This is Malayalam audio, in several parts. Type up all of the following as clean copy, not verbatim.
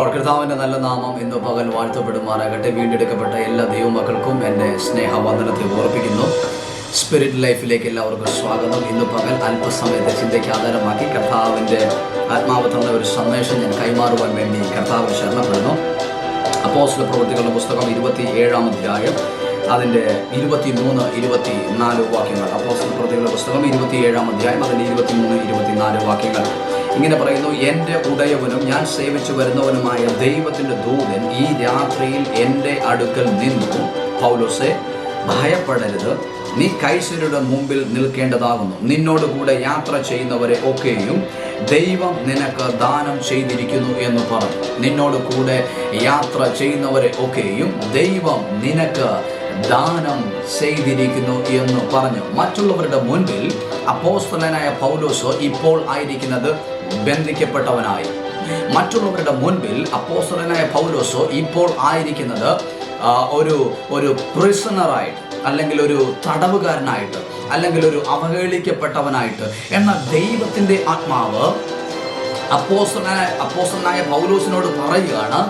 കർത്താവിൻ്റെ നല്ല നാമം ഇന്ന് പകൽ വാഴ്ത്തപ്പെടുമാറാകട്ടെ. വീണ്ടെടുക്കപ്പെട്ട എല്ലാ ദൈവമക്കൾക്കും എൻ്റെ സ്നേഹവന്ദനത്തെ ഓർപ്പിക്കുന്നു. സ്പിരിറ്റ് ലൈഫിലേക്ക് എല്ലാവർക്കും സ്വാഗതം. ഇന്ന് പകൽ അല്പസമയത്തെ ചിന്തയ്ക്ക് ആധാരമാക്കി കർത്താവിൻ്റെ ആത്മാവ് തന്ന ഒരു സന്ദേശം ഞാൻ കൈമാറുവാൻ വേണ്ടി കർത്താവിന് ശരണപ്പെടുന്നു. അപ്പോസ്തല പ്രവൃത്തികളുടെ പുസ്തകം 27-ാം അധ്യായം അതിൻ്റെ 23-24 വാക്യങ്ങൾ. അപ്പോസ്തല പ്രവൃത്തികളുടെ പുസ്തകം 27-ാം അധ്യായം അതിൻ്റെ 23-24 വാക്യങ്ങൾ ഇങ്ങനെ പറയുന്നു: എൻ്റെ ഉടയവനും ഞാൻ സേവിച്ചു വരുന്നവനുമായ ദൈവത്തിൻ്റെ ദൂതൻ ഈ രാത്രിയിൽ എൻ്റെ അടുക്കൽ നിന്നു, പൗലോസേ, ഭയപ്പെടരുത്, നീ കൈസരുടെ മുമ്പിൽ നിൽക്കേണ്ടതാകുന്നു. നിന്നോട് കൂടെ യാത്ര ചെയ്യുന്നവരെ ഒക്കെയും ദൈവം നിനക്ക് ദാനം ചെയ്തിരിക്കുന്നു എന്ന് പറഞ്ഞു. നിന്നോട് കൂടെ യാത്ര ചെയ്യുന്നവരെ ഒക്കെയും ദൈവം നിനക്ക് ദാനം ചെയ്തിരിക്കുന്നു എന്ന് പറഞ്ഞു. മറ്റുള്ളവരുടെ മുൻപിൽ അപ്പോസ്തലനായ പൗലോസ് ഇപ്പോൾ ആയിരിക്കുന്നത് ബന്ധിക്കപ്പെട്ടവനായി. മറ്റുള്ളവരുടെ മുൻപിൽ അപ്പോസ്തലനായ പൗലോസ് ഇപ്പോൾ ആയിരിക്കുന്നത് ഒരു പ്രിസണറായിട്ട്, അല്ലെങ്കിൽ ഒരു തടവുകാരനായിട്ട്, അല്ലെങ്കിൽ ഒരു അവഹേളിക്കപ്പെട്ടവനായിട്ട്. എന്നാൽ ദൈവത്തിൻ്റെ ആത്മാവ് അപ്പോസ്തലനായ പൗലോസിനോട് പറയുകയാണ്: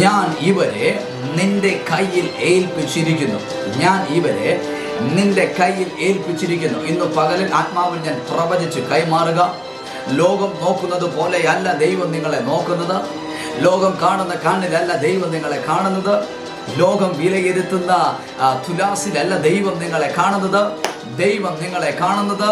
ഞാൻ ഇവരെ നിന്റെ കയ്യിൽ ഏൽപ്പിച്ചിരിക്കുന്നു. ഞാൻ ഇവരെ നിന്റെ കയ്യിൽ ഏൽപ്പിച്ചിരിക്കുന്നു. ഇന്ന് പകലിൽ ആത്മാവിൽ ഞാൻ പ്രവചിച്ച് കൈമാറുക. ലോകം നോക്കുന്നത് പോലെയല്ല ദൈവം നിങ്ങളെ നോക്കുന്നത്. ലോകം കാണുന്ന കണ്ണിലല്ല ദൈവം നിങ്ങളെ കാണുന്നത്. ലോകം വിലയിരുത്തുന്ന തുലാസിലല്ല ദൈവം നിങ്ങളെ കാണുന്നത്. ദൈവം നിങ്ങളെ കാണുന്നത്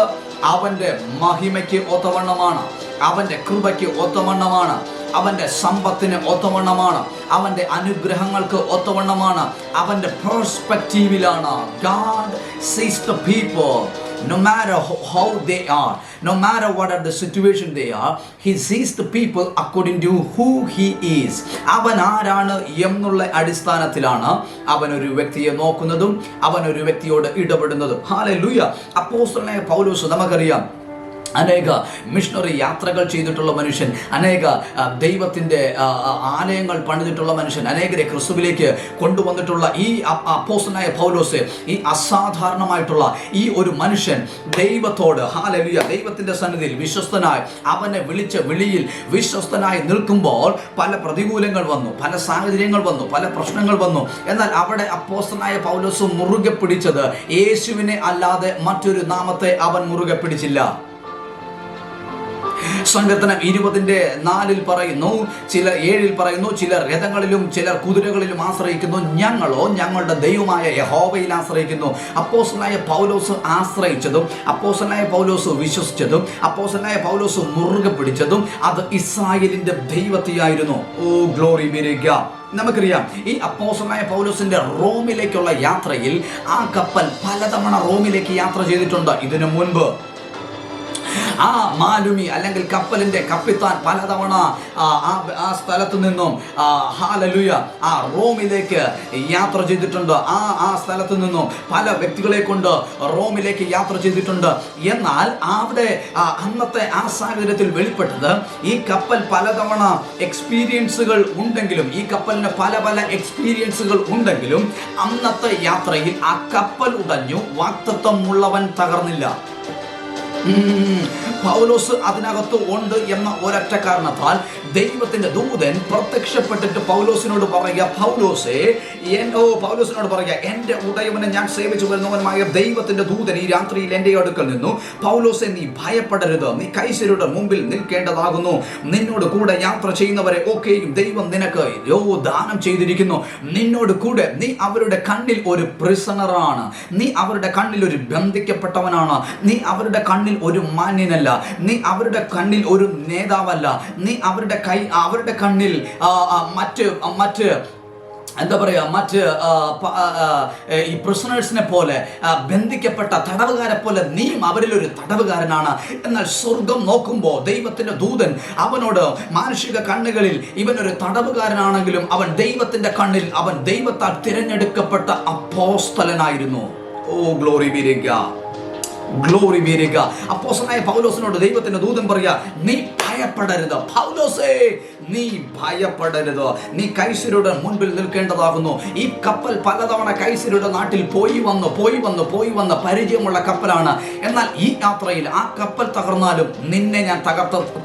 അവൻ്റെ മഹിമയ്ക്ക് ഒത്തവണ്ണമാണ്, അവൻ്റെ കൃപയ്ക്ക് ഒത്തവണ്ണമാണ്, അവൻ്റെ സമ്പത്തിന് ഒത്തവണ്ണമാണ്, അവൻ്റെ അനുഗ്രഹങ്ങൾക്ക് ഒത്തവണ്ണമാണ്, അവൻ്റെ പെർസ്പെക്റ്റീവിലാണ്. God sees the people no matter how they are, no matter what are the situation they are. He sees the people according to who he is. അവൻ ആരാണ് എന്നുള്ള അടിസ്ഥാനത്തിലാണ് അവൻ ഒരു വ്യക്തിയെ നോക്കുന്നതും അവൻ ഒരു വ്യക്തിയോട് ഇടപെടുന്നതും. ഹല്ലേലൂയ. അപ്പോസ്തലനായ പൗലോസ്, നമുക്കറിയാം, അനേക മിഷണറി യാത്രകൾ ചെയ്തിട്ടുള്ള മനുഷ്യൻ, അനേക ദൈവത്തിൻ്റെ ആലയങ്ങൾ പണിതിട്ടുള്ള മനുഷ്യൻ, അനേകരെ ക്രിസ്തുവിലേക്ക് കൊണ്ടുവന്നിട്ടുള്ള ഈ അപ്പോസ്തലനായ പൗലോസ്, ഈ അസാധാരണമായിട്ടുള്ള ഈ ഒരു മനുഷ്യൻ ദൈവത്തോട്, ഹല്ലേലൂയ, ദൈവത്തിൻ്റെ സന്നിധിയിൽ വിശ്വസ്തനായി, അവനെ വിളിച്ച വിളിയിൽ വിശ്വസ്തനായി നിൽക്കുമ്പോൾ പല പ്രതികൂലങ്ങൾ വന്നു, പല സാഹചര്യങ്ങൾ വന്നു, പല പ്രശ്നങ്ങൾ വന്നു. എന്നാൽ അവിടെ അപ്പോസ്തലനായ പൗലോസ് മുറുകെ പിടിച്ചത് യേശുവിനെ അല്ലാതെ മറ്റൊരു നാമത്തെ അവൻ മുറുകെ പിടിച്ചില്ല. സങ്കീർത്തനം 20:4 പറയുന്നു, 7 പറയുന്നു, ചിലർ രഥങ്ങളിലും ചിലർ കുതിരകളിലും ആശ്രയിക്കുന്നു, ഞങ്ങളോ ഞങ്ങളുടെ ദൈവമായ യഹോവയിൽ ആശ്രയിക്കുന്നു. അപ്പോസ്തലനായ പൗലോസ് ആശ്രയിച്ചതും അപ്പോസ്തലനായ പൗലോസ് വിശ്വസിച്ചതും അപ്പോസ്തലനായ പൗലോസ് മുറുകെ പിടിച്ചതും അത് ഇസ്രായേലിന്റെ ദൈവത്തെയായിരുന്നു. O glory be to God. നമുക്കറിയാം, ഈ അപ്പോസ്തലനായ പൗലോസിന്റെ റോമിലേക്കുള്ള യാത്രയിൽ ആ കപ്പൽ പലതവണ റോമിലേക്ക് യാത്ര ചെയ്തിട്ടുണ്ട്. ഇതിനു മുൻപ് ആ മാലുമി അല്ലെങ്കിൽ കപ്പലിന്റെ കപ്പിത്താൻ പലതവണ ആ സ്ഥലത്തു നിന്നും ഹല്ലേലൂയ ആ റോമിലേക്ക് യാത്ര ചെയ്തിട്ടുണ്ട്. ആ സ്ഥലത്തു നിന്നും പല വ്യക്തികളെ കൊണ്ട് റോമിലേക്ക് യാത്ര ചെയ്തിട്ടുണ്ട്. എന്നാൽ അവിടെ അന്നത്തെ ആ സാഹചര്യത്തിൽ വെളിപ്പെട്ടത്, ഈ കപ്പൽ പലതവണ എക്സ്പീരിയൻസുകൾ ഉണ്ടെങ്കിലും, ഈ കപ്പലിന് പല എക്സ്പീരിയൻസുകൾ ഉണ്ടെങ്കിലും അന്നത്തെ യാത്രയിൽ ആ കപ്പൽ ഉടഞ്ഞു, വാക്തത്വം ഉള്ളവൻ തകർന്നില്ല. പൗലോസ് അതിനകത്ത് ഉണ്ട് എന്ന ഒരൊറ്റ കാരണത്താൽ ദൈവത്തിന്റെ ദൂതൻ പ്രത്യക്ഷപ്പെട്ടിട്ട് പൗലോസിനോട് പറയുക, പൗലോസിനോട് പറയുക, എൻ്റെ ഉടയവനെ ഞാൻ സേവിച്ചു വരുന്നവനുമായ ദൈവത്തിന്റെ ദൂതൻ ഈ രാത്രിയിൽ എൻ്റെ അടുക്കൽ നിന്നു. പൗലോസെ, നീ ഭയപ്പെടരുത്, നീ കൈസരുടെ മുമ്പിൽ നിൽക്കേണ്ടതാകുന്നു. നിന്നോട് കൂടെ യാത്ര ചെയ്യുന്നവരെ ഒക്കെയും ദൈവം നിനക്ക് ദാനം ചെയ്തിരിക്കുന്നു. നിന്നോട് കൂടെ, നീ അവരുടെ കണ്ണിൽ ഒരു പ്രിസണറാണ്, നീ അവരുടെ കണ്ണിൽ ഒരു ബന്ധിക്കപ്പെട്ടവനാണ്, നീ അവരുടെ കണ്ണിൽ ഒരു മാന്യനല്ല, നീ അവരുടെ കണ്ണിൽ ഒരു നേതാവല്ല, നീ അവരുടെ കണ്ണിൽ മറ്റ് എന്താ പറയുക, മറ്റ് ഈ പ്രിസണേഴ്സിനെ പോലെ, ബന്ധിക്കപ്പെട്ട തടവുകാരെ പോലെ നീയും അവരിലൊരു തടവുകാരനാണ്. എന്നാൽ സ്വർഗം നോക്കുമ്പോൾ ദൈവത്തിൻ്റെ ദൂതൻ അവനോട്, മാനുഷിക കണ്ണുകളിൽ ഇവനൊരു തടവുകാരനാണെങ്കിലും അവൻ ദൈവത്തിൻ്റെ കണ്ണിൽ അവൻ ദൈവത്താൽ തിരഞ്ഞെടുക്കപ്പെട്ട അപ്പോസ്തലനായിരുന്നു. O glory be to God. Glory be to God. അപ്പോസ്തലനായ പൗലോസിനോട് ദൈവത്തിന്റെ ദൂതൻ പറയാ, നീ ഭയപ്പെടരുത്. പൗലോസേ, നീ ഭയപ്പെടരുത്. നീ കൈസരുടെ മുൻപിൽ നിൽക്കേണ്ടതാകുന്നു. ഈ കപ്പൽ പലതവണ കൈസരുടെ നാട്ടിൽ പോയി വന്ന് പരിചയമുള്ള കപ്പലാണ്. എന്നാൽ ഈ യാത്രയിൽ ആ കപ്പൽ തകർന്നാലും നിന്നെ ഞാൻ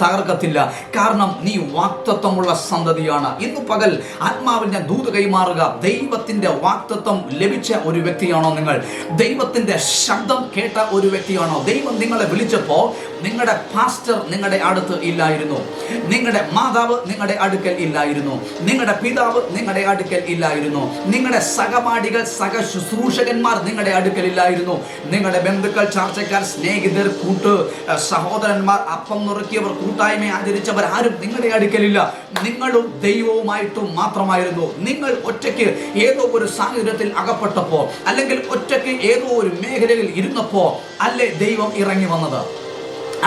തകർക്കത്തില്ല. കാരണം നീ വാക്തത്വമുള്ള സന്തതിയാണ്. ഇന്ന് പകൽ ആത്മാവിൽ ഞാൻ ദൂത് കൈമാറുക. ദൈവത്തിന്റെ വാക്തത്വം ലഭിച്ച ഒരു വ്യക്തിയാണോ നിങ്ങൾ? ദൈവത്തിന്റെ ശബ്ദം കേട്ട ഒരു വ്യക്തിയാണോ? ദൈവം നിങ്ങളെ വിളിച്ചപ്പോൾ നിങ്ങളുടെ പാസ്റ്റർ നിങ്ങളുടെ അടുത്ത് ഇല്ലായിരുന്നു, നിങ്ങളുടെ മാതാവ് നിങ്ങളുടെ അടുക്കൽ ഇല്ലായിരുന്നു, നിങ്ങളുടെ പിതാവ് നിങ്ങളുടെ അടുക്കൽ ഇല്ലായിരുന്നു, നിങ്ങളുടെ സഹപാഠികൾ ശുശ്രൂഷകന്മാർ നിങ്ങളുടെ അടുക്കൽ ഇല്ലായിരുന്നു, നിങ്ങളുടെ ബന്ധുക്കൾ, ചാർച്ചക്കാർ, സ്നേഹിതർ, സഹോദരന്മാർ, അപ്പം നുറുക്കിയവർ, കൂട്ടായ്മ ആചരിച്ചവർ ആരും നിങ്ങളുടെ അടുക്കലില്ല. നിങ്ങളും ദൈവവുമായിട്ടും മാത്രമായിരുന്നു. നിങ്ങൾ ഒറ്റയ്ക്ക് ഏതോ ഒരു സാഹചര്യത്തിൽ അകപ്പെട്ടപ്പോൾ, അല്ലെങ്കിൽ ഒറ്റയ്ക്ക് ഏതോ ഒരു മേഖലയിൽ ഇരുന്നപ്പോൾ അല്ലേ ദൈവം ഇറങ്ങി വന്നത്?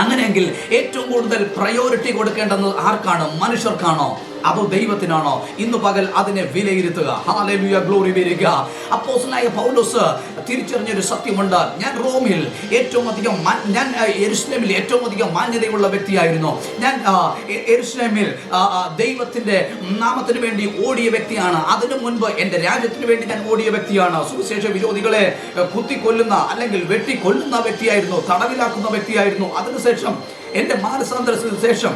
അങ്ങനെയെങ്കിൽ ഏറ്റവും കൂടുതൽ പ്രയോറിറ്റി കൊടുക്കേണ്ടത് ആർക്കാണ്? മനുഷ്യർക്കാണോ അതോ ദൈവത്തിനാണോ? ഇന്ന് പകൽ അതിനെ വിലയിരുത്തുക. Hallelujah, glory be to God. അപ്പോസ്തലനായ പൗലോസ് തിരിച്ചറിഞ്ഞൊരു സത്യമുണ്ട്. ഞാൻ റോമിൽ ഞാൻ യെരുശലേമിൽ ഏറ്റവും അധികം മാന്യതയുള്ള വ്യക്തിയായിരുന്നു. ഞാൻ യെരുശലേമിൽ ദൈവത്തിന്റെ നാമത്തിന് വേണ്ടി ഓടിയ വ്യക്തിയാണ്. അതിനു മുൻപ് എൻ്റെ രാജ്യത്തിന് വേണ്ടി ഞാൻ ഓടിയ വ്യക്തിയാണ്. സുവിശേഷ വിരോധികളെ കുത്തിക്കൊല്ലുന്ന അല്ലെങ്കിൽ വെട്ടിക്കൊല്ലുന്ന വ്യക്തിയായിരുന്നു, തടവിലാക്കുന്ന വ്യക്തിയായിരുന്നു. അതിനുശേഷം എൻ്റെ മാനസാന്തരത്തിന് ശേഷം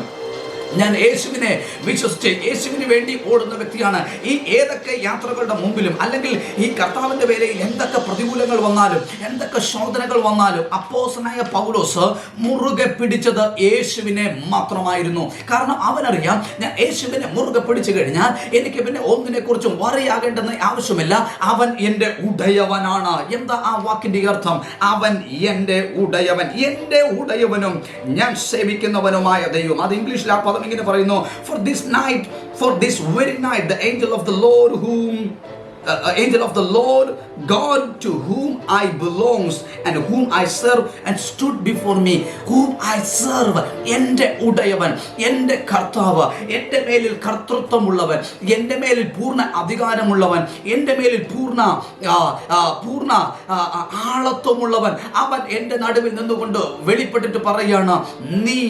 ഞാൻ യേശുവിനെ വിശ്വസിച്ച് യേശുവിന് വേണ്ടി ഓടുന്ന വ്യക്തിയാണ്. ഈ ഏതൊക്കെ യാത്രകളുടെ മുമ്പിലും അല്ലെങ്കിൽ ഈ കർത്താവിന്റെ വേലയിൽ എന്തൊക്കെ പ്രതികൂലങ്ങൾ വന്നാലും എന്തൊക്കെ ശോധനകൾ വന്നാലും അപ്പോസ്തലനായ പൗലോസ് മുറുകെ പിടിച്ചത് യേശുവിനെ മാത്രമായിരുന്നു. കാരണം അവനറിയാം, ഞാൻ യേശുവിനെ മുറുകെ പിടിച്ചു കഴിഞ്ഞാൽ എനിക്ക് പിന്നെ ഒന്നിനെ കുറിച്ചും വറിയാകേണ്ടെന്ന് ആവശ്യമില്ല. അവൻ എൻ്റെ ഉടയവനാണ്. എന്താ ആ വാക്കിന്റെ അർത്ഥം? അവൻ എൻ്റെ ഉടയവൻ, എൻ്റെ ഉടയവനും ഞാൻ സേവിക്കുന്നവനുമായ ദൈവം. അത് ഇംഗ്ലീഷിൽ ആ പദം ഇങ്ങനെ പറയുന്നു: for this very night the angel of the Lord God to whom I belongs and whom I serve and stood before me. Whom I serve, എൻ്റെ ഉടയവൻ, എൻ്റെ കർത്താവ്, എൻ്റെ മേലിൽ കർത്തൃത്വമുള്ളവൻ, എൻ്റെ മേലിൽ പൂർണ്ണ അധികാരമുള്ളവൻ, എൻ്റെ മേലിൽ പൂർണ്ണ ആളത്വമുള്ളവൻ, അവൻ എൻ്റെ നടുവിൽ നിന്നുകൊണ്ട് വെളിപ്പെട്ടിട്ട് പറയുകയാണ്, നീ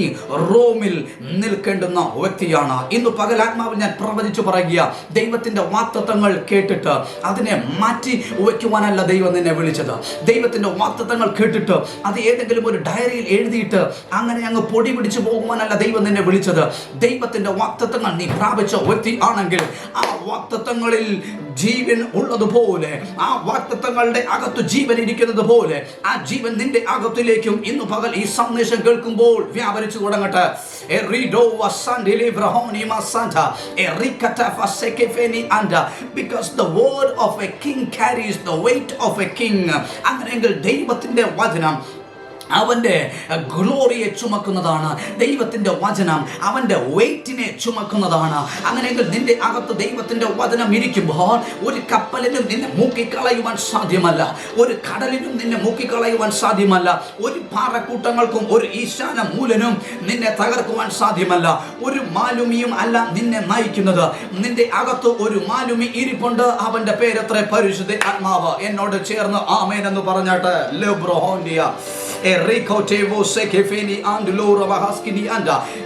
റോമിൽ നിൽക്കേണ്ടുന്ന വ്യക്തിയാണ്. ഇന്ന് പകലാത്മാവിൽ ഞാൻ പ്രവചിച്ചു പറയുക, ദൈവത്തിന്റെ വാഗ്ദത്തങ്ങൾ കേട്ടിട്ട് അതിനെ മാറ്റി വയ്ക്കുവാനല്ല ദൈവം നിന്നെ വിളിച്ചത്. ദൈവത്തിന്റെ വാഗ്ദത്തങ്ങൾ കേട്ടിട്ട് അത് ഏതെങ്കിലും ഒരു ഡയറിയിൽ എഴുതിയിട്ട് അങ്ങനെ അങ്ങ് പൊടി പിടിച്ചു പോകുവാനല്ല ദൈവം നിന്നെ വിളിച്ചത്. ദൈവത്തിന്റെ വാഗ്ദത്തങ്ങൾ നീ പ്രാപിച്ച വ്യക്തി ആണെങ്കിൽ ആ വാഗ്ദത്തങ്ങളിൽ ജീവൻ ഉള്ളതുപോലെ, ആ വാഗ്ദത്തങ്ങളുടെ അകത്ത് ജീവൻ ഇരിക്കുന്നത് പോലെ ആ ജീവൻ നിന്റെ അകത്തിലേക്കും ഇന്ന് പകൽ ഈ സന്ദേശം കേൾക്കുമ്പോൾ വ്യാപരിച്ചു തുടങ്ങട്ടെ. Because the word of a king carries the weight of a king. അങ്ങനെയെങ്കിൽ ദൈവത്തിന്റെ വചനം അവൻ്റെ ഗ്ലോറിയെ ചുമക്കുന്നതാണ്. ദൈവത്തിൻ്റെ വചനം അവൻ്റെ വെയിറ്റിനെ ചുമക്കുന്നതാണ്. അങ്ങനെയെങ്കിൽ നിന്റെ അകത്ത് ദൈവത്തിൻ്റെ വചനം ഇരിക്കുമ്പോൾ ഒരു കപ്പലിനും നിന്നെ മുക്കിക്കളയുവാൻ സാധ്യമല്ല, ഒരു കടലിനും നിന്നെ മുക്കിക്കളയുവാൻ സാധ്യമല്ല, ഒരു പാറക്കൂട്ടങ്ങൾക്കും ഒരു ഈശാന മൂലനും നിന്നെ തകർക്കുവാൻ സാധ്യമല്ല. ഒരു മാലുമിയും അല്ല നിന്നെ നയിക്കുന്നത്. നിന്റെ അകത്ത് ഒരു മാലുമി ഇരിപ്പുണ്ട്. അവൻ്റെ പേരെത്ര? പരിശുദ്ധ ആത്മാവ്. എന്നോട് ചേർന്ന് ആമേൻ എന്ന് പറഞ്ഞാട്ട്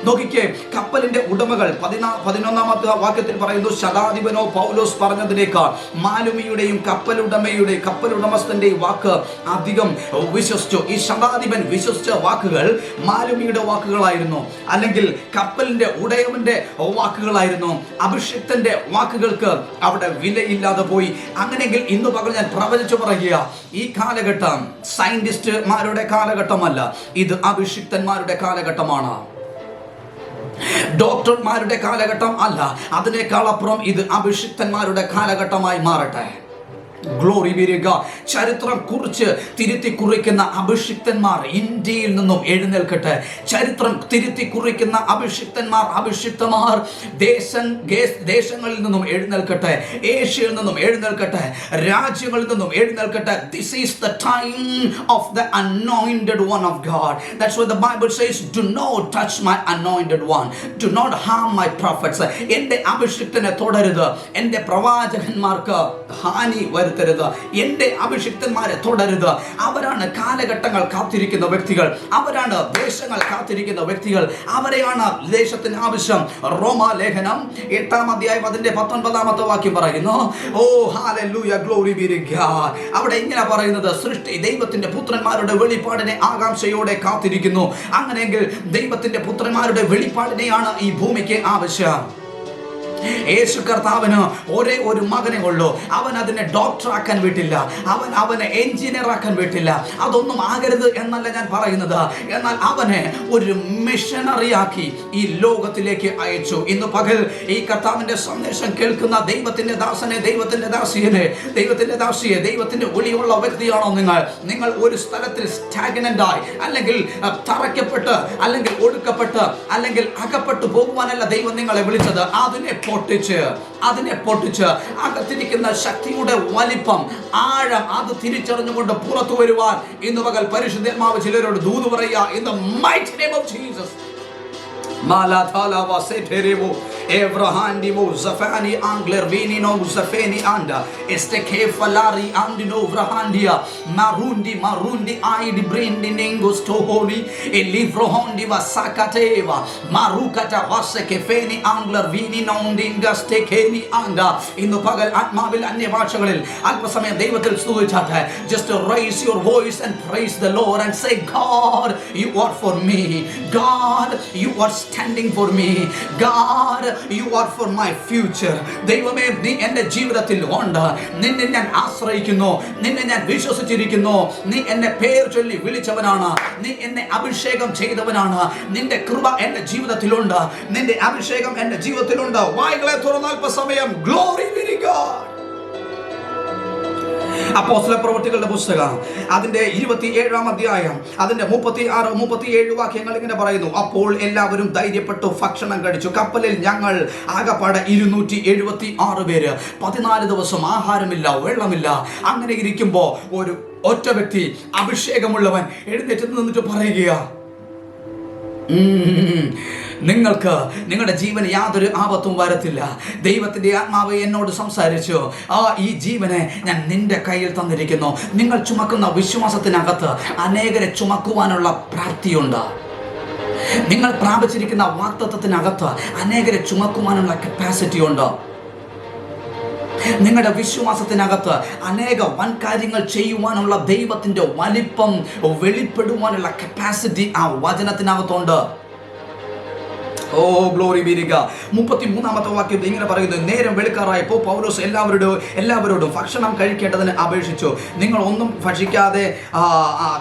നോക്കിക്കേ, കപ്പലിന്റെ ഉടമകൾ 11-ാമത്തെ വാക്യത്തിൽ പറയുന്നു, ശതാധിപനോ പൗലോസ് പറഞ്ഞതിനേക്കാൾ മാലുമിയുടെയും കപ്പലുടമസ്ഥന്റെയും വാക്ക് അധികം വിശ്വസിച്ചു. ഈ ശതാധിപൻ വിശ്വസിച്ച വാക്കുകൾ മാലുമിയുടെ വാക്കുകളായിരുന്നു, അല്ലെങ്കിൽ കപ്പലിന്റെ ഉടയവന്റെ വാക്കുകളായിരുന്നു. അഭിഷിക്തന്റെ വാക്കുകൾക്ക് അവിടെ വിലയില്ലാതെ പോയി. അങ്ങനെയെങ്കിൽ ഇന്ന് പകൽ ഞാൻ പ്രവചിച്ചു പറയുക, ഈ കാലഘട്ടം സയന്റിസ്റ്റുമാരുടെ കാലഘട്ടമല്ല, ഇത് അഭിഷിക്തന്മാരുടെ കാലഘട്ടമാണ്. ഡോക്ടർമാരുടെ കാലഘട്ടം അല്ല, അതിനേക്കാൾ അപ്പുറം ഇത് അഭിഷിക്തന്മാരുടെ കാലഘട്ടമായി മാറട്ടെ. Glory be to God. ചരിത്രം കുറിച്ച് തിരുത്തി കുറിക്കുന്ന അഭിഷിക്തന്മാർ ഇന്ത്യയിൽ നിന്നും എഴുന്നേൽക്കട്ടെ. ചരിത്രം തിരുത്തി കുറിക്കുന്ന അഭിഷിക്തന്മാർ ദേശങ്ങളിൽ നിന്നും എഴുന്നേൽക്കട്ടെ, ഏഷ്യയിൽ നിന്നും എഴുന്നേൽക്കട്ടെ, രാജ്യങ്ങളിൽ നിന്നും എഴുന്നേൽക്കട്ടെ. This is the time of the anointed one of God. That's what the Bible says, do not touch my anointed one, do not harm my prophets. എൻ്റെ അഭിഷിക്തനെ തൊടരുത്, എൻ്റെ പ്രവാചകന്മാർക്ക് ഹാനി വരുത്തരുത്. വരുത്തരുത്, എൻ്റെ അഭിഷിക്തന്മാരെ തുടരുത്. അവരാണ് കാലഘട്ടങ്ങൾ കാത്തിരിക്കുന്ന വ്യക്തികൾ, അവരാണ് ദേശങ്ങൾ കാത്തിരിക്കുന്ന വ്യക്തികൾ, അവരെയാണ് ദേശത്തിന് ആവശ്യം. റോമാലേഖനം 8-ാം അധ്യായം അതിന്റെ 19-ാമത്തെ വാക്യം പറയുന്നു, O hallelujah, glory be to God. അവിടെ ഇങ്ങനെ പറയുന്നത്, സൃഷ്ടി ദൈവത്തിന്റെ പുത്രന്മാരുടെ വെളിപ്പാടിനെ ആകാംക്ഷയോടെ കാത്തിരിക്കുന്നു. അങ്ങനെയെങ്കിൽ ദൈവത്തിന്റെ പുത്രന്മാരുടെ വെളിപ്പാടിനെയാണ് ഈ ഭൂമിക്ക് ആവശ്യം. യേശു കർത്താവിന് ഒരേ ഒരു മകനെ ഉള്ളൂ. അവൻ അതിനെ ഡോക്ടറാക്കാൻ വിട്ടില്ല, അവനെ എഞ്ചിനീയർ ആക്കാൻ വിട്ടില്ല. അതൊന്നും ആകരുത് എന്നല്ല ഞാൻ പറയുന്നത്. എന്നാൽ അവനെ ഒരു മിഷണറിയാക്കി ഈ ലോകത്തിലേക്ക് അയച്ചു. ഇന്ന് പകൽ ഈ കർത്താവിന്റെ സന്ദേശം കേൾക്കുന്ന ദൈവത്തിന്റെ ദാസനെ, ദൈവത്തിന്റെ ദാസിയെ, ദൈവത്തിന്റെ ഒളിയുള്ള വ്യക്തിയാണോ നിങ്ങൾ ഒരു സ്ഥലത്തിൽ സ്റ്റാഗ്നന്റ് ആയി, അല്ലെങ്കിൽ തറയ്ക്കപ്പെട്ട്, അല്ലെങ്കിൽ ഒടുക്കപ്പെട്ട്, അല്ലെങ്കിൽ അകപ്പെട്ടു പോകുവാനല്ല ദൈവം നിങ്ങളെ വിളിച്ചത്. അതിനെ പൊട്ടിച്ച് അകത്തിരിക്കുന്ന ശക്തിയുടെ വലിപ്പം, ആഴം അത് തിരിച്ചറിഞ്ഞുകൊണ്ട് പുറത്തു വരുവാൻ ഇന്ന് പകൽ പരിശുദ്ധാത്മാവ് ചിലരോട് ദൂത് പറയുക. In the mighty name of Jesus. Malatala Seterevo, Evrahandivo, Zafani Angler, Vinino, Zafeni Anda, Esteke Falari, Andino, Vrahandia, Marundi, Aidi, Brindi, Ningus, Tohoni, Elivrohondi, Vasakateva, Marukata, Vasekefeni, Angler, Vinino, Dingas, Tekeni, Anda, in the Pagal Atmabil and Nevachalil, Alpasame, Devatil Suichata, just to raise your voice and praise the Lord and say, God, you are for me. God, you are standing for me. God, you are for my future. ദൈവമേ, നീ എൻ്റെ ജീവിതത്തിൽ ഉണ്ട്. നിന്നെ ഞാൻ ആശ്രയിക്കുന്നു, നിന്നെ ഞാൻ വിശ്വസിച്ചിരിക്കുന്നു. നീ എന്നെ പേർ ചൊല്ലി വിളിച്ചവനാണ്, നീ എന്നെ അഭിഷേകം ചെയ്തവനാണ്. നിന്റെ കൃപ എൻ്റെ ജീവിതത്തിലുണ്ട്, നിന്റെ അഭിഷേകം എൻ്റെ ജീവിതത്തിലുണ്ട്. വായ്കളെ തുറന്ന് അല്പസമയം ഗ്ലോറി ബി ടു ഗോഡ്. അപ്പോസ്തല പ്രവൃത്തികളുടെ പുസ്തകം അതിന്റെ 27-ാം അധ്യായം അതിന്റെ 36-37 വാക്യങ്ങൾ ഇങ്ങനെ പറയുന്നു. അപ്പോൾ എല്ലാവരും ധൈര്യപ്പെട്ടു ഭക്ഷണം കഴിച്ചു. കപ്പലിൽ ഞങ്ങൾ ആകപ്പാടെ 276 പേര്. 14 ദിവസം ആഹാരമില്ല, വെള്ളമില്ല. അങ്ങനെ ഇരിക്കുമ്പോ ഒരു ഒറ്റ വ്യക്തി അഭിഷേകമുള്ളവൻ എഴുന്നേറ്റ് നിന്നിട്ട് പറയുക, നിങ്ങൾക്ക് നിങ്ങളുടെ ജീവന് യാതൊരു ആപത്തും വരത്തില്ല. ദൈവത്തിന്റെ ആത്മാവ് എന്നോട് സംസാരിച്ചു, ഈ ജീവനെ ഞാൻ നിന്റെ കയ്യിൽ തന്നിരിക്കുന്നു. നിങ്ങൾ ചുമക്കുന്ന വിശ്വാസത്തിനകത്ത് അനേകരെ ചുമക്കുവാനുള്ള പ്രാപ്തിയുണ്ട്. നിങ്ങൾ പ്രാപിച്ചിരിക്കുന്ന വാഗ്ദത്തത്തിനകത്ത് അനേകരെ ചുമക്കുവാനുള്ള കപ്പാസിറ്റി ഉണ്ട്. നിങ്ങളുടെ വിശ്വാസത്തിനകത്ത് അനേക വൻ കാര്യങ്ങൾ ചെയ്യുവാനുള്ള ദൈവത്തിന്റെ വലിപ്പം വെളിപ്പെടുവാനുള്ള കപ്പാസിറ്റി ആ വചനത്തിനകത്തുണ്ട്. O glory be to God. 33-ാമത്തെ വാക്യം ഇങ്ങനെ പറയുന്നു, നേരം വെളുക്കാറായപ്പോൾ പൗലോസ് എല്ലാവരോടും ഭക്ഷണം കഴിക്കേണ്ടതിന് അപേക്ഷിച്ചു. നിങ്ങൾ ഒന്നും ഭക്ഷിക്കാതെ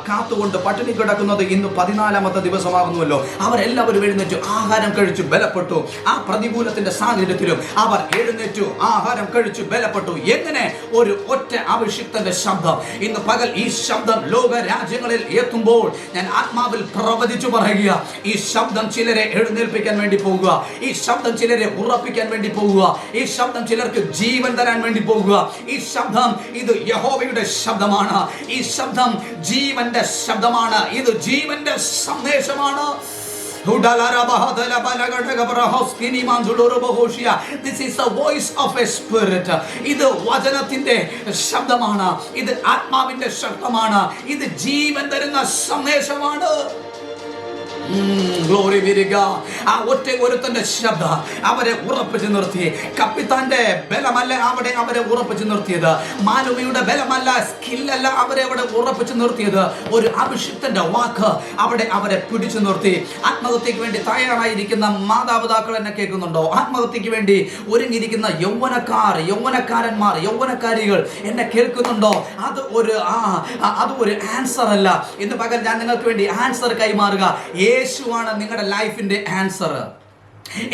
കാത്തുകൊണ്ട് പട്ടിണി കിടക്കുന്നത് ഇന്ന് 14-ാമത്തെ ദിവസമാകുന്നുവല്ലോ. അവരെല്ലാവരും എഴുന്നേറ്റു, ആഹാരം കഴിച്ചു, ബലപ്പെട്ടു. ആ പ്രതികൂലത്തിന്റെ സാഹചര്യത്തിലും അവർ എഴുന്നേറ്റു, ആഹാരം കഴിച്ചു, ബലപ്പെട്ടു. എങ്ങനെ? ഒരു ഒറ്റ അഭിഷിക്തന്റെ ശബ്ദം. ഇന്ന് പകൽ ഈ ശബ്ദം ലോക രാജ്യങ്ങളിൽ എത്തുമ്പോൾ ഞാൻ ആത്മാവിൽ പ്രവചിച്ചു പറയുക, ഈ ശബ്ദം ചിലരെ എഴുന്നേൽപ്പിക്കാൻ വേണ്ടി പോകുക. ഈ ശബ്ദം ചിലരെ ഉറപ്പിക്കാൻ വേണ്ടി പോകുക. ഈ ശബ്ദം ചിലർക്ക് ജീവൻ തരാൻ വേണ്ടി പോകുക. ഈ ശബ്ദം ഇത് യഹോവയുടെ ശബ്ദമാണ്. ഈ ശബ്ദം ജീവന്റെ ശബ്ദമാണ്. ഇത് ജീവന്റെ സന്ദേശമാണ്. This is the voice of a spirit. ഇത് വചനത്തിന്റെ ശബ്ദമാണ്. ഇത് ആത്മാവിന്റെ ശബ്ദമാണ്. ഇത് ജീവൻ തരുന്ന സന്ദേശമാണ്. Glory be to God. ആ ഒറ്റ ഒരുത്തന്റെ ശബ്ദം അവരെ ഉറപ്പിച്ചു നിർത്തി. കപ്പിത്താന്റെ ബലമല്ല അവിടെ അവരെ ഉറപ്പിച്ചു നിർത്തിയത്. മാനവിയുടെ ബലമല്ല, സ്കില്ലല്ല അവരെ അവിടെ ഉറപ്പിച്ചു നിർത്തിയത്. ഒരു അഭിഷിക്തന്റെ വാക്ക് അവിടെ അവരെ പിടിച്ചു നിർത്തി. ആത്മഹത്യക്ക് വേണ്ടി തയ്യാറായിരിക്കുന്ന മാതാപിതാക്കൾ എന്നെ കേൾക്കുന്നുണ്ടോ? ആത്മഹത്യക്ക് വേണ്ടി ഒരുങ്ങിയിരിക്കുന്ന യൗവനക്കാരന്മാർ, യൗവനക്കാരികൾ എന്നെ കേൾക്കുന്നുണ്ടോ? അത് ഒരു ആൻസർ അല്ല. ഇന്ന് പകൽ ഞാൻ നിങ്ങൾക്ക് വേണ്ടി ആൻസർ കൈമാറുക. യേശുവാണ് നിങ്ങളുടെ ലൈഫിന്റെ ആൻസർ.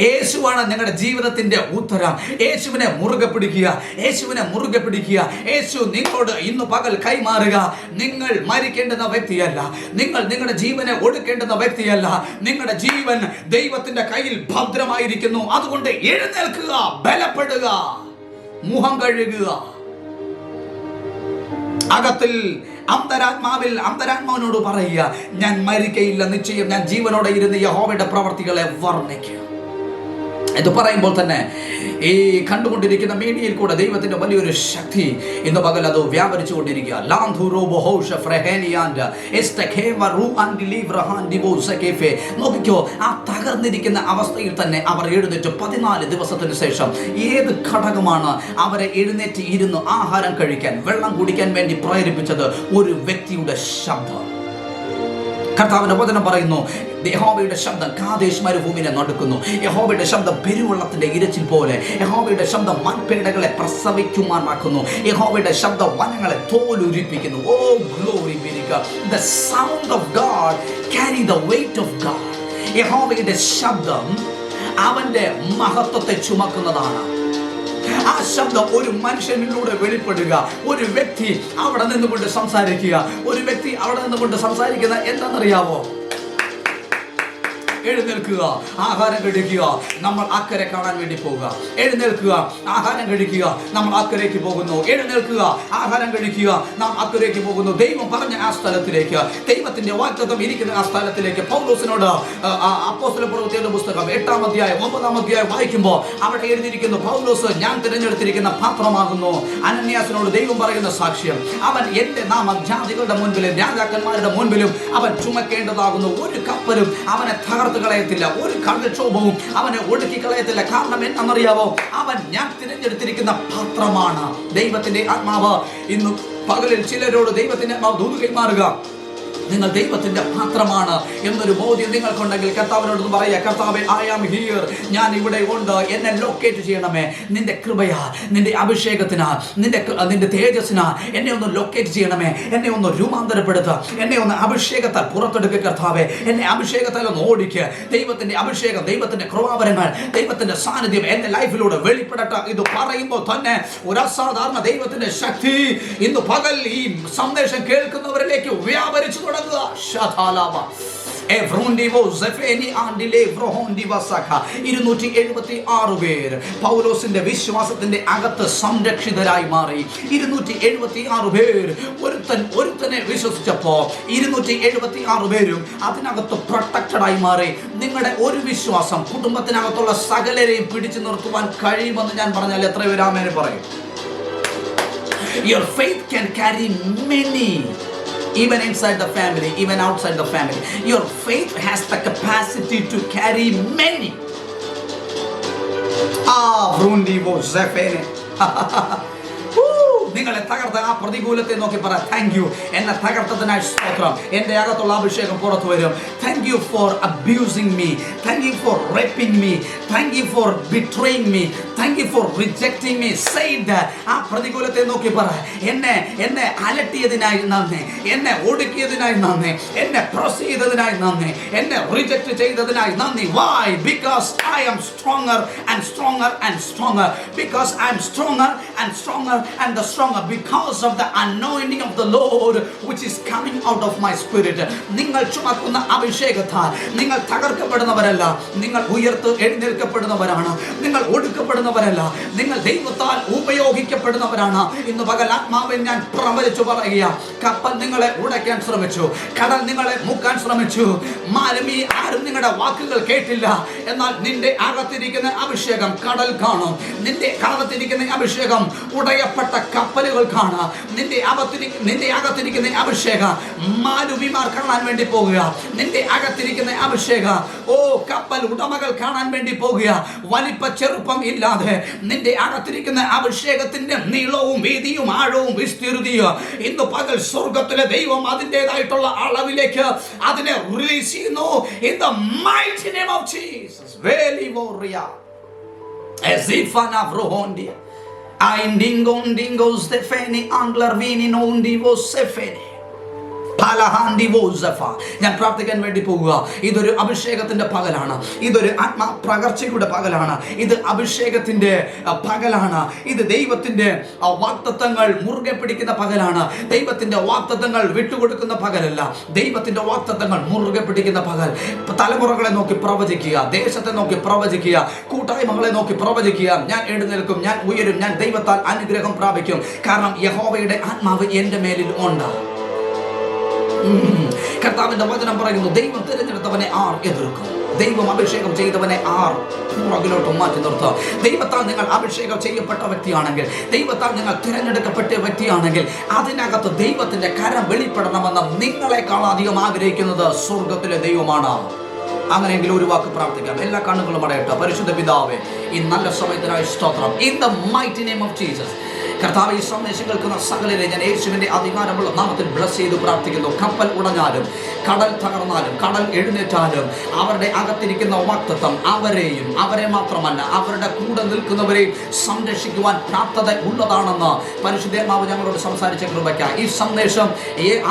യേശുവാണ് നിങ്ങളുടെ ജീവിതത്തിന്റെ ഉത്തരം. യേശുവിനെ മുറുകെ പിടിക്കുക, യേശുവിനെ മുറുകെ പിടിക്കുക. യേശു നിങ്ങളോട് ഇന്ന് പകൽ കൈമാറുക. നിങ്ങൾ മരിക്കേണ്ടുന്ന വ്യക്തിയല്ല, നിങ്ങൾ നിങ്ങളുടെ ജീവനെ ഒടുക്കേണ്ടുന്ന വ്യക്തിയല്ല. നിങ്ങളുടെ ജീവൻ ദൈവത്തിന്റെ കയ്യിൽ ഭദ്രമായിരിക്കുന്നു. അതുകൊണ്ട് എഴുന്നേൽക്കുക, ബലപ്പെടുക, മുഖം കഴുകുക. അകത്തിൽ അന്തരാത്മാവിനോട് പറയുക, ഞാൻ മരിക്കയില്ല, നിശ്ചയം ഞാൻ ജീവനോടെ ഇരുന്ന് യഹോവയുടെ പ്രവർത്തികളെ വർണ്ണിക്കും. ഇത് പറയുമ്പോൾ തന്നെ ഈ കണ്ടുകൊണ്ടിരിക്കുന്ന മീഡിയയിൽ കൂടെ ദൈവത്തിന്റെ വലിയൊരു ശക്തി ഇന്ന് പകൽ അത് വ്യാപരിച്ചു കൊണ്ടിരിക്കുക. നോക്കിക്കോ, ആ തകർന്നിരിക്കുന്ന അവസ്ഥയിൽ തന്നെ അവർ എഴുന്നേറ്റ് 14 ദിവസത്തിന് ശേഷം ഏത് ഘടകമാണ് അവരെ എഴുന്നേറ്റ് ഇരുന്ന് ആഹാരം കഴിക്കാൻ, വെള്ളം കുടിക്കാൻ വേണ്ടി പ്രേരിപ്പിച്ചത്? ഒരു വ്യക്തിയുടെ ശബ്ദം. കർത്താവിന്റെ വചനം പറയുന്നു, യഹോവയുടെ ശബ്ദം കാദേശ് മരുഭൂമിനെ നടുക്കുന്നു. യഹോവയുടെ ശബ്ദം പെരുവെള്ളത്തിന്റെ ഇരച്ചിൽ പോലെ. യഹോവയുടെ ശബ്ദം മൺപേടകളെ പ്രസവിക്കുമാറാക്കുന്നു. യഹോവയുടെ ശബ്ദം വനങ്ങളെ തോലുരിപ്പിക്കുന്നു. O glory be to God. The sound of God carry the weight of God. യഹോവയുടെ ശബ്ദം അവന്റെ മഹത്വത്തെ ചുമക്കുന്നതാണ്. ആ ശബ്ദം ഒരു മനുഷ്യനിലൂടെ വെളിപ്പെടുക. ഒരു വ്യക്തി അവിടെ നിന്നുകൊണ്ട് സംസാരിക്കുക. ഒരു വ്യക്തി അവിടെ നിന്നുകൊണ്ട് സംസാരിക്കുന്ന എന്താണെന്നറിയാവോ? എഴുന്നേൽക്കുക, ആഹാരം കഴിക്കുക, നമ്മൾ അക്കരെ കാണാൻ വേണ്ടി പോകുക. എഴുന്നേൽക്കുക, ആഹാരം കഴിക്കുക, നമ്മൾ അക്കരയ്ക്ക് പോകുന്നു. എഴുന്നേൽക്കുക, ആഹാരം കഴിക്കുക, നാം അക്കരയ്ക്ക് പോകുന്നു. ദൈവം പറഞ്ഞ ആ സ്ഥലത്തിലേക്ക്, ദൈവത്തിന്റെ വാഗ്ദത്തം ഇരിക്കുന്ന ആ സ്ഥലത്തിലേക്ക് പൗലോസിനോട് അപ്പോസ്തലപ്രവൃത്തിയുടെ പുസ്തകം 8-ാം അധ്യായം 9-ാം അധ്യായം വായിക്കുമ്പോൾ അവിടെ എഴുതിയിരിക്കുന്നു, പൗലോസ് ഞാൻ തിരഞ്ഞെടുത്തിരിക്കുന്ന പാത്രമാകുന്നു. അനന്യാസിനോട് ദൈവം പറയുന്ന സാക്ഷ്യം, അവൻ എന്റെ നാമം ജാതികളുടെ മുൻപിലും രാജാക്കന്മാരുടെ മുൻപിലും അവൻ ചുമക്കേണ്ടതാകുന്നു. ഒരു കപ്പലും അവനെ തകർത്ത് കളയത്തില്ല, ഒരു കടൽക്ഷോഭവും അവനെ ഒടുക്കി കളയത്തില്ല. കാരണം എന്നറിയാവോ? അവൻ ഞാൻ തിരഞ്ഞെടുത്തിരിക്കുന്ന പാത്രമാണ്. ദൈവത്തിന്റെ ആത്മാവ് ഇന്ന് പകലിൽ ചിലരോട് ദൈവത്തിന്റെ ആത്മാവ് ദൂത് കൈമാറുക. നിങ്ങൾ ദൈവത്തിന്റെ പാത്രമാണ് എന്നൊരു ബോധ്യം നിങ്ങൾക്കുണ്ടെങ്കിൽ കർത്താവിനോട് പറയുക, കർത്താവേ, ഐ ആം ഹിയർ, ഞാൻ ഇവിടെ ഉണ്ട്, എന്നെ ലൊക്കേറ്റ് ചെയ്യണമേ. നിന്റെ കൃപയാ, നിന്റെ അഭിഷേകത്തിനാ, നിന്റെ തേജസ്സിനാ എന്നെ ഒന്ന് ലൊക്കേറ്റ് ചെയ്യണമേ. എന്നെ ഒന്ന് രൂപാന്തരപ്പെടുത്തുക, എന്നെ ഒന്ന് അഭിഷേകത്താൽ പുറത്തെടുക്കുക. കർത്താവേ, എന്നെ അഭിഷേകത്താൽ ഒന്ന് ഓടിക്കുക. ദൈവത്തിന്റെ അഭിഷേകം, ദൈവത്തിന്റെ കൃപാവരങ്ങൾ, ദൈവത്തിന്റെ സാന്നിധ്യം എന്റെ ലൈഫിലൂടെ വെളിപ്പെടട്ടെ. ഇത് പറയുമ്പോൾ തന്നെ ഒരു അസാധാരണ ദൈവത്തിന്റെ ശക്തി ഇന്ന് പകൽ ഈ സന്ദേശം കേൾക്കുന്നവരിലേക്ക് വ്യാപരിച്ചു തുടങ്ങുക. ശതാലാബ 276 പേര് പൗലോസിന്റെ വിശ്വാസത്തിന്റെ അകത്ത് സംരക്ഷിതരായി മാറി. 276 പേര് ഒരുത്തനെ വിശ്വസിച്ചപ്പോ 276 പേരും അതിനകത്ത് പ്രൊട്ടക്റ്റഡായി മാറി. നിങ്ങളുടെ ഒരു വിശ്വാസം കുടുംബത്തിനകത്തുള്ള സകലരെയും പിടിച്ചു നിർത്തുവാൻ കഴിയുമെന്ന് ഞാൻ പറഞ്ഞാൽ എത്ര പേര് ആമേൻ പറയും? Your faith can carry many. Even inside the family, even outside the family, your faith has the capacity to carry many. Vrundi vo zefene. നിങ്ങളെ തകർത്ത ആ പ്രതികൂലത്തെ നോക്കി പറ, താങ്ക് യു, എന്നെ തകർത്തതിനായി സ്തോത്രം. എൻ്റെ അകത്തുള്ള അഭിഷേകം പുറത്തു വരും. Thank you for abusing me, thank you for raping me, thank you for betraying me, thank you for rejecting me. Say that. ആ പ്രതികൂലത്തെ നോക്കി പറ, എന്നെ അലട്ടിയതിനായി നന്ദി, എന്നെ ഒടുക്കിയതിനായി നന്ദി, എന്നെ പ്രസ് ചെയ്തതിനായി നന്ദി, എന്നെ റിജക്റ്റ് ചെയ്തതിനായി നന്ദി. Why? Because I am stronger and stronger and stronger. Because I am stronger and stronger and the stronger because of the anointing of the Lord which is coming out of my spirit. നിങ്ങൾ ചുമക്കുന്ന അഭിഷേകത്താൽ നിങ്ങൾ തകർക്കപ്പെടുന്നവരല്ല, നിങ്ങൾ എഴുന്നേൽക്കപ്പെടുന്നവരാണ്. നിങ്ങൾ ഒടുക്കപ്പെടുന്നവരല്ല, നിങ്ങൾ ദൈവത്താൽ ഉപയോഗിക്കപ്പെടുന്നവരാണ്. ഇന്ന് പകൽ ആത്മാവിൽ ഞാൻ പ്രവചിച്ചു പറയുക, കപ്പൽ നിങ്ങളെ ഉടയ്ക്കാൻ ശ്രമിച്ചു, കടൽ നിങ്ങളെ മുക്കാൻ ശ്രമിച്ചു, മാലിന്യ ആരും നിങ്ങളുടെ വാക്കുകൾ കേട്ടില്ല. എന്നാൽ നിന്റെ അകത്തിരിക്കുന്ന അഭിഷേകം കടൽ കാണും. നിന്റെ അകത്തിരിക്കുന്ന അഭിഷേകം ഉടയപ്പെട്ട കപ്പലുകൾ കാണാം. നിന്റെ അകത്തിരിക്കുന്ന അഭിഷേകം മാലുവിമാർ കാണാൻ വേണ്ടി പോകുക. നിന്റെ അകത്തിരിക്കുന്ന അഭിഷേകം കപ്പൽ ഉടമകൾ കാണാൻ വേണ്ടി പോകുക. വലിപ്പ ചെറുപ്പം ഇല്ലാതെ നിന്റെ അകത്തിരിക്കുന്ന അഭിഷേകത്തിന്റെ നീളവും വീതിയും ആഴവും വിസ്തൃതിയും ഇന്ന് പകൽ സ്വർഗത്തിലെ ദൈവം അതിൻ്റെതായിട്ടുള്ള അളവിലേക്ക് അതിനെ റിലീസ് ചെയ്യുന്നു. In the mighty name of Jesus. Veli voria. Ezifana vrohondia. Aindingo stefeni anglar vini nondi vo sefeni. ഞാൻ പ്രാർത്ഥിക്കാൻ വേണ്ടി പോകുക. ഇതൊരു അഭിഷേകത്തിന്റെ പകലാണ്. ഇതൊരു ആത്മാ പ്രകർച്ചയുടെ പകലാണ്. ഇത് അഭിഷേകത്തിന്റെ പകലാണ്. ഇത് ദൈവത്തിന്റെ വാഗ്ദത്തങ്ങൾ മുറുകെ പിടിക്കുന്ന പകലാണ്. ദൈവത്തിന്റെ വാഗ്ദത്തങ്ങൾ വിട്ടുകൊടുക്കുന്ന പകലല്ല, ദൈവത്തിന്റെ വാഗ്ദത്തങ്ങൾ മുറുകെ പിടിക്കുന്ന പകൽ. തലമുറകളെ നോക്കി പ്രവചിക്കുക, ദേശത്തെ നോക്കി പ്രവചിക്കുക, കൂട്ടായ്മകളെ നോക്കി പ്രവചിക്കുക. ഞാൻ എഴുന്നേൽക്കും, ഞാൻ ഉയരും, ഞാൻ ദൈവത്താൽ അനുഗ്രഹം പ്രാപിക്കും. കാരണം യഹോവയുടെ ആത്മാവ് എൻ്റെ മേലിൽ ഉണ്ട്. കർത്താവിന്റെ വചനം പറയുന്നു, ദൈവം തിരഞ്ഞെടുത്തവനെ ആർ എതിർക്കും? ദൈവം അഭിഷേകം ചെയ്തവനെ പുറകിലോട്ട് മാറ്റി നിർത്തുക. ദൈവത്താൽ നിങ്ങൾ അഭിഷേകം ചെയ്യപ്പെട്ട വ്യക്തിയാണെങ്കിൽ, ദൈവത്താൽ നിങ്ങൾ തിരഞ്ഞെടുക്കപ്പെട്ട വ്യക്തിയാണെങ്കിൽ, അതിനകത്ത് ദൈവത്തിന്റെ കരം വെളിപ്പെടണമെന്ന് നിങ്ങളെക്കാൾ അധികം ആഗ്രഹിക്കുന്നത് സ്വർഗത്തിലെ ദൈവമാണ്. അങ്ങനെയെങ്കിൽ ഒരു വാക്ക് പ്രാർത്ഥിക്കാം. എല്ലാ കണ്ണുകളും അടയട്ടെ. പരിശുദ്ധ പിതാവേ, ഈ നല്ല സമയത്തിനായി സ്തോത്രം. In the mighty name of Jesus. കർത്താവ്, ഈ സന്ദേശം കേൾക്കുന്ന സകലരെ ഞാൻ യേശുവിന്റെ അധികാരമുള്ള നാമത്തിൽ ബ്ലസ് ചെയ്ത് പ്രാർത്ഥിക്കുന്നു. കപ്പൽ ഉടഞ്ഞാലും, കടൽ തകർന്നാലും, കടൽ എഴുന്നേറ്റാലും, അവരുടെ അകത്തിരിക്കുന്ന വാക്തത്വം അവരെയും അവരെ മാത്രമല്ല അവരുടെ കൂടെ നിൽക്കുന്നവരെയും സംരക്ഷിക്കുവാൻ പ്രാപ്തത ഉള്ളതാണെന്ന് പരിശുദ്ധാത്മാവ് ഞങ്ങളോട് സംസാരിച്ച കൃപയ്ക്ക് ഈ സന്ദേശം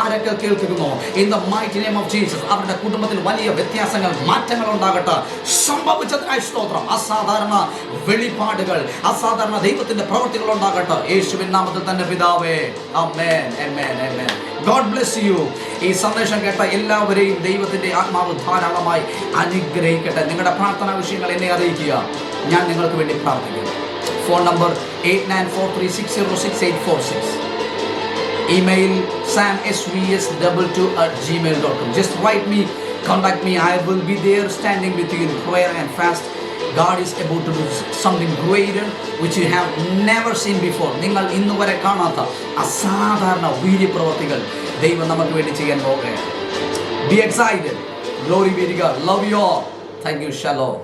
ആരൊക്കെ കേൾക്കുന്നു, in the mighty name of Jesus, അവരുടെ കുടുംബത്തിൽ വലിയ വ്യത്യാസങ്ങൾ, മാറ്റങ്ങൾ ഉണ്ടാകട്ടെ. സംഭവിച്ചതിനായി സ്തോത്രം. അസാധാരണ വെളിപ്പാടുകൾ, അസാധാരണ ദൈവത്തിന്റെ പ്രവൃത്തികൾ ഉണ്ടാകട്ടെ. യേശുവിൻ നാമത്തിൽ തന്നെ പിതാവേ, ആമേൻ, ആമേൻ, ആമേൻ. God bless you. ഈ സന്ദേശം കേട്ട എല്ലാവരെയും ദൈവത്തിന്റെ ആത്മാവ് ധാരാളമായി അനുഗ്രഹിക്കട്ടെ. നിങ്ങളുടെ പ്രാർത്ഥനാ വിഷയങ്ങൾ എന്നെ അറിയിക്കുക. ഞാൻ നിങ്ങൾക്ക് വേണ്ടി പ്രാർത്ഥിക്കും. Phone number 8943606846. Email samsvs22@gmail.com. Just write me, contact me. I will be there standing with you in prayer and fast. God is about to do something greater which you have never seen before. നിങ്ങൾ ഇന്നുവരെ കാണാത്ത അസാധാരണ വീര്യപ്രവർത്തികൾ ദൈവം നമുക്ക് വേണ്ടി ചെയ്യാൻ പോകുകയാണ്. Be excited. Glory be to God. Love you all. Thank you. Shalom.